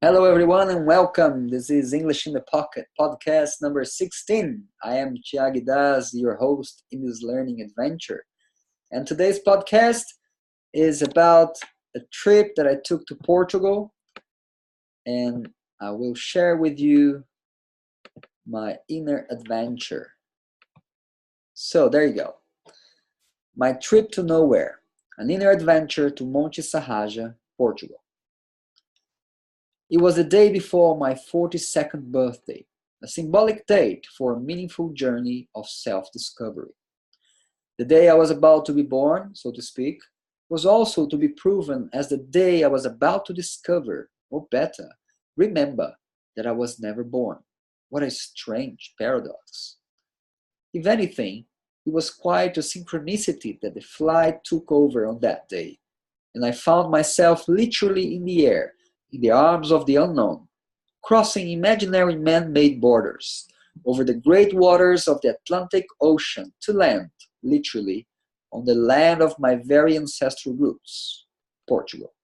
Hello, everyone, and welcome. This is English in the Pocket, podcast number 16. I am Thiago Das, your host in this learning adventure. And today's podcast is about a trip that I took to Portugal, and I will share with you my inner adventure. So, there you go. My trip to nowhere, an inner adventure to Monte Sahaja, Portugal. It was the day before my 42nd birthday, a symbolic date for a meaningful journey of self-discovery. The day I was about to be born, so to speak, was also to be proven as the day I was about to discover, or better, remember that I was never born. What a strange paradox. If anything, it was quite a synchronicity that the flight took over on that day, and I found myself literally in the air, in the arms of the unknown, crossing imaginary man-made borders, over the great waters of the Atlantic Ocean to land, literally, on the land of my very ancestral roots, Portugal.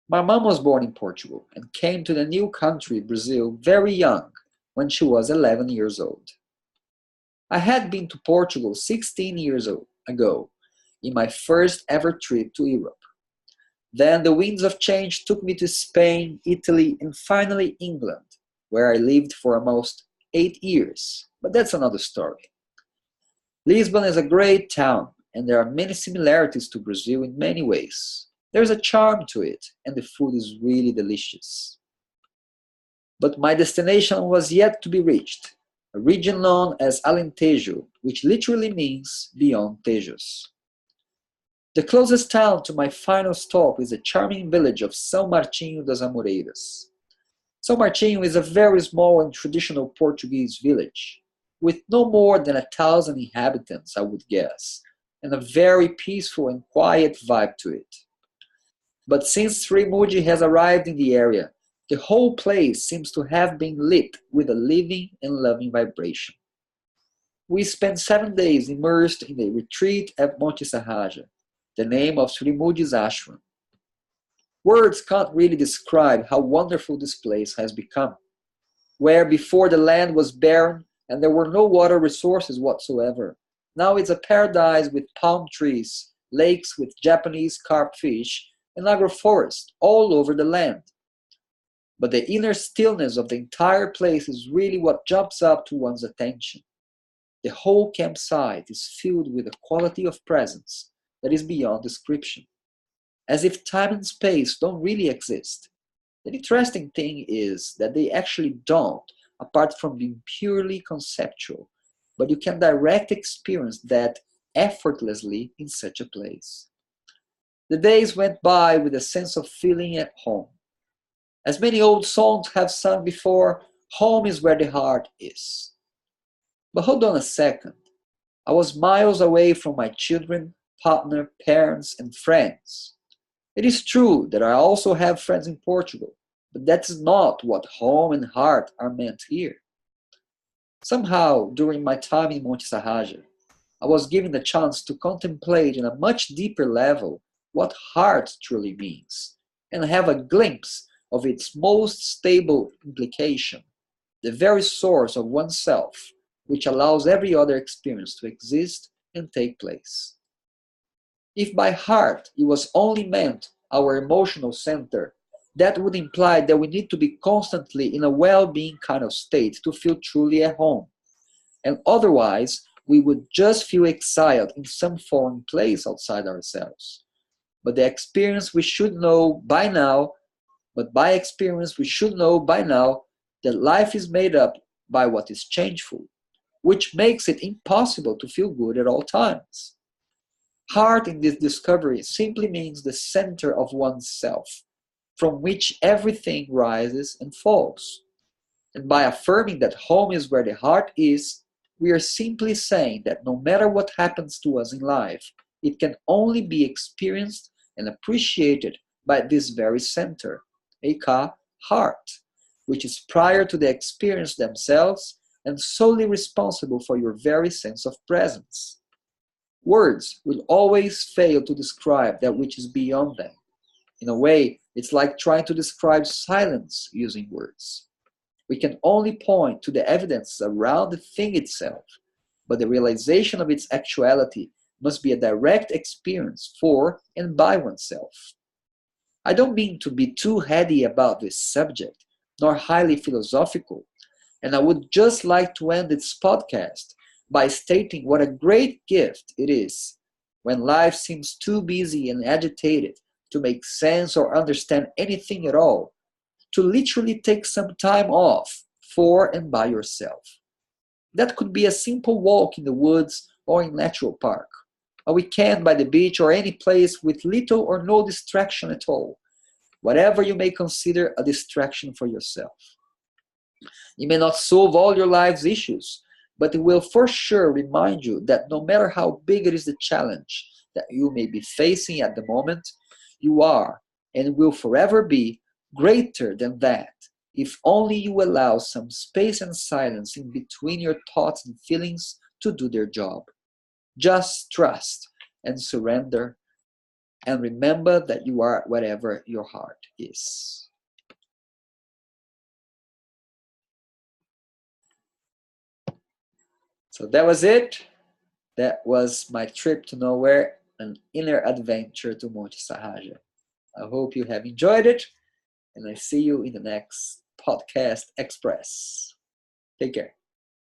My mom was born in Portugal and came to the new country, Brazil, very young, when she was 11 years old. I had been to Portugal 16 years ago, in my first ever trip to Europe. Then the winds of change took me to Spain, Italy, and finally England, where I lived for almost 8 years. But that's another story. Lisbon is a great town, and there are many similarities to Brazil in many ways. There's a charm to it, and the food is really delicious. But my destination was yet to be reached, a region known as Alentejo, which literally means beyond Tejos. The closest town to my final stop is the charming village of São Martinho das Amoreiras. São Martinho is a very small and traditional Portuguese village, with no more than 1,000 inhabitants, I would guess, and a very peaceful and quiet vibe to it. But since Srimudi has arrived in the area, the whole place seems to have been lit with a living and loving vibration. We spent 7 days immersed in a retreat at Monte Sahaja, the name of Srimudi's ashram. Words can't really describe how wonderful this place has become, where before the land was barren and there were no water resources whatsoever. Now it's a paradise with palm trees, lakes with Japanese carp fish, and agroforest all over the land. But the inner stillness of the entire place is really what jumps up to one's attention. The whole campsite is filled with a quality of presence that is beyond description, as if time and space don't really exist. The interesting thing is that they actually don't, apart from being purely conceptual, but you can directly experience that effortlessly in such a place. The days went by with a sense of feeling at home. As many old songs have sung before, home is where the heart is. But hold on a second. I was miles away from my children, partner, parents, and friends. It is true that I also have friends in Portugal, but that is not what home and heart are meant here. Somehow, during my time in Monte Sahaja, I was given the chance to contemplate on a much deeper level what heart truly means, and have a glimpse of its most stable implication, the very source of oneself, which allows every other experience to exist and take place. If by heart it was only meant our emotional center, that would imply that we need to be constantly in a well-being kind of state to feel truly at home. And otherwise, we would just feel exiled in some foreign place outside ourselves. But the experience we should know by now, but by experience we should know by now that life is made up by what is changeful, which makes it impossible to feel good at all times. Heart in this discovery simply means the center of one's self, from which everything rises and falls. And by affirming that home is where the heart is, we are simply saying that no matter what happens to us in life, it can only be experienced and appreciated by this very center, aka heart, which is prior to the experience themselves and solely responsible for your very sense of presence. Words will always fail to describe that which is beyond them. In a way, It's like trying to describe silence using words. We can only point to the evidence around the thing itself, but the realization of its actuality must be a direct experience for and by oneself. I don't mean to be too heady about this subject, nor highly philosophical, and I would just like to end this podcast by stating what a great gift it is when life seems too busy and agitated to make sense or understand anything at all, to literally take some time off for and by yourself. That could be a simple walk in the woods or in natural park, a weekend by the beach or any place with little or no distraction at all, whatever you may consider a distraction for yourself. It may not solve all your life's issues, but it will for sure remind you that no matter how big it is the challenge that you may be facing at the moment, you are and will forever be greater than that if only you allow some space and silence in between your thoughts and feelings to do their job. Just trust and surrender and remember that you are whatever your heart is. So that was it. That was my trip to nowhere, an inner adventure to Monte Sahaja. I hope you have enjoyed it, and I see you in the next podcast express. Take care.